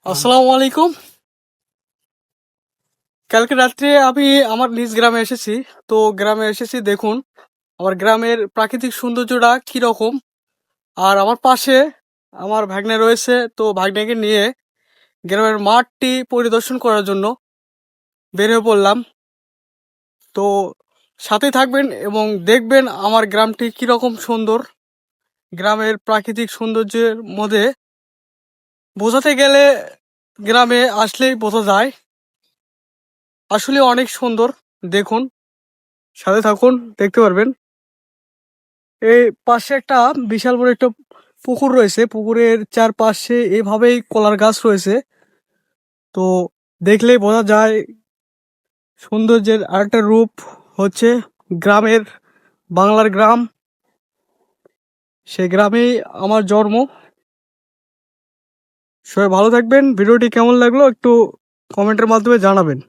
আসসালামু আলাইকুম। কালকে রাত্রে আমি আমার নিজ গ্রামে এসেছি। তো গ্রামে এসেছি, দেখুন আমার গ্রামের প্রাকৃতিক সৌন্দর্যটা কিরকম। আর আমার পাশে আমার ভাগ্নে রয়েছে, তো ভাগ্নেকে নিয়ে গ্রামের মাঠটি পরিদর্শন করার জন্য বের হয়ে পড়লাম। তো সাথে থাকবেন এবং দেখবেন আমার গ্রামটি কিরকম সুন্দর। গ্রামের প্রাকৃতিক সৌন্দর্যের মধ্যে বোঝাতে গেলে গ্রামে আসলেই বোঝা যায়, আসলে অনেক সুন্দর। দেখুন, সাথে থাকুন, দেখতে পারবেন। এই পাশে একটা বিশাল বড় একটা পুকুর রয়েছে, পুকুরের চারপাশে এভাবেই কলার গাছ রয়েছে। তো দেখলেই বোঝা যায় সৌন্দর্যের আরেকটা রূপ হচ্ছে গ্রামের, বাংলার গ্রাম। সেই গ্রামেই আমার জন্ম। সবাই ভালো থাকবেন। ভিডিওটি কেমন লাগলো একটু কমেন্টের মাধ্যমে জানাবেন।